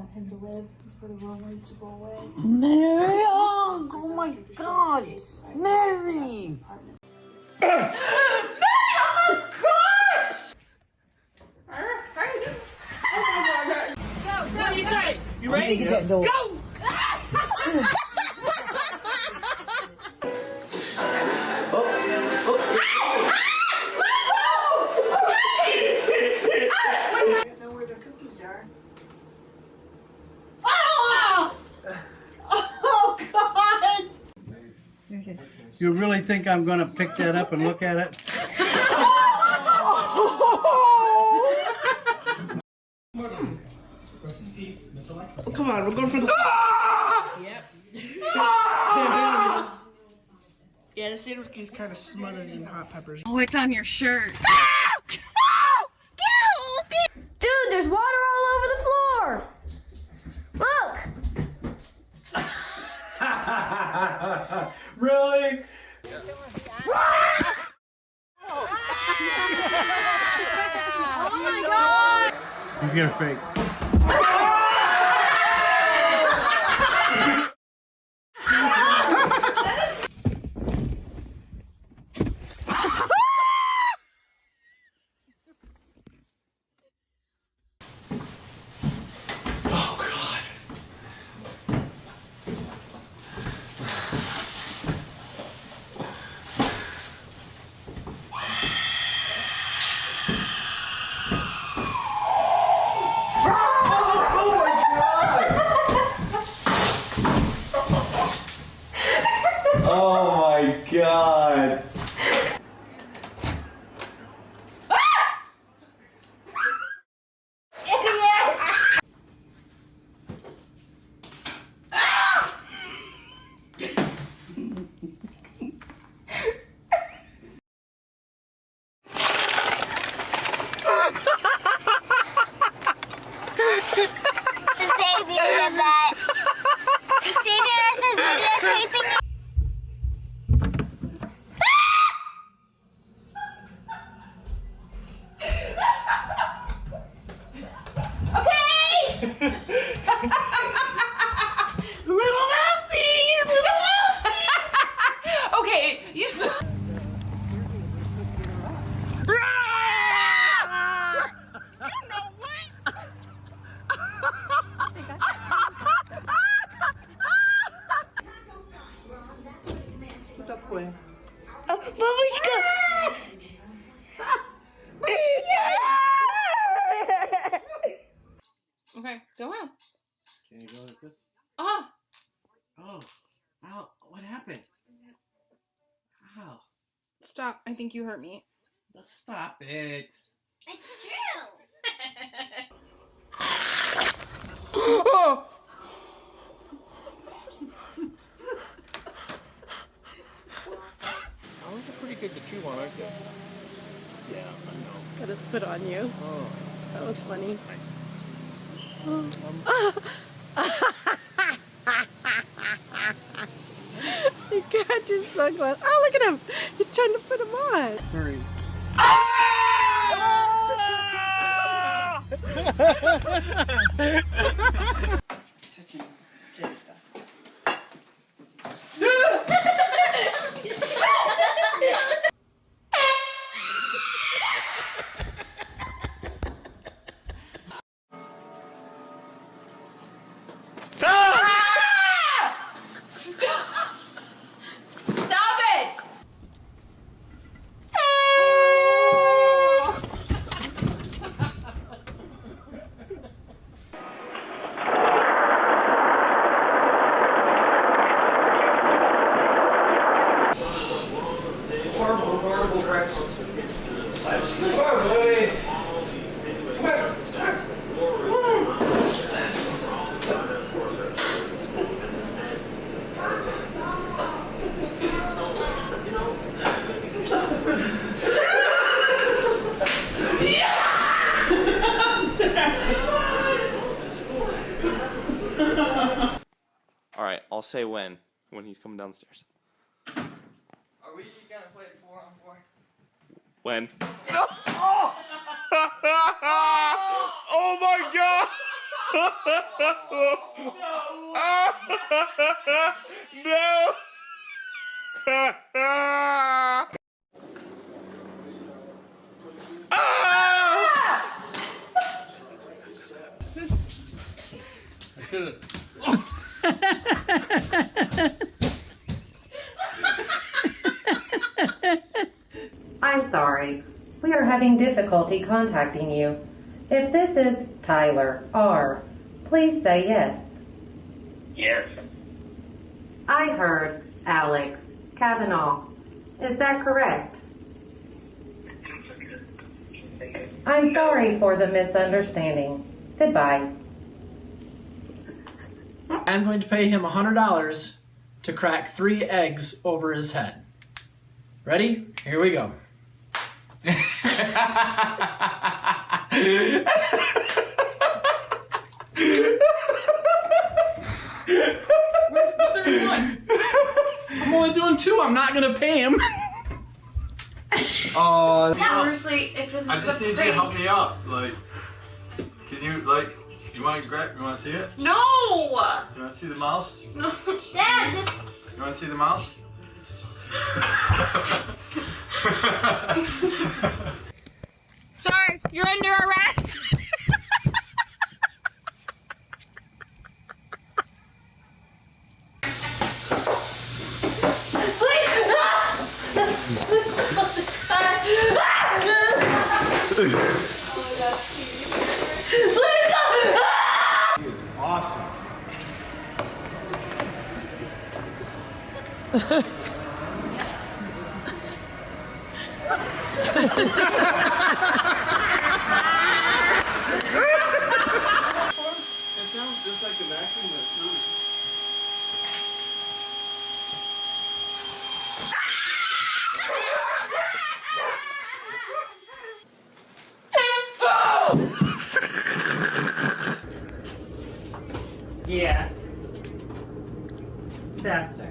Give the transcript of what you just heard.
want him to live, for the rumors to go away. Mary! Oh my God! Mary! Mary! Oh my gosh! Go, what do you say? You ready? Go! You really think I'm going to pick that up and look at it? Come on, we're going for the... Yep. Yeah, the sandwich is kind of smothered in hot peppers. Oh, it's on your shirt. Dude, there's water all over the floor. Look. Really? Oh my God. He's gonna fake. God. Okay, go on. Can you go like this? Ah! Oh. Ow. What happened? Ow. Stop. I think you hurt me. Stop it. It's true. Those are pretty good to chew on, aren't they? Yeah, I know. It's got a spit on you. Oh. That was funny. You got your sunglasses. Oh, look at him. He's trying to put them on. 3. Horrible press. Let's go, buddy. Come on. All right, I'll say when he's coming downstairs. Are we gonna play 4-on-4? When? Oh my God! No! I'm sorry. We are having difficulty contacting you. If this is Tyler R., please say yes. Yes. I heard Alex Kavanaugh. Is that correct? I'm sorry for the misunderstanding. Goodbye. I'm going to pay him $100 to crack 3 eggs over his head. Ready? Here we go. Where's the third one? I'm only doing 2. I'm not gonna pay him. Oh, Seriously, if it's I just need you to help me out. Like, can you, like, you want to see it? No! You want to see the mouse? No. Dad, just... You want to see the mouse? Sorry, you're under arrest. He is awesome. It sounds just like the vacuum, but it's not. Yeah. Disaster.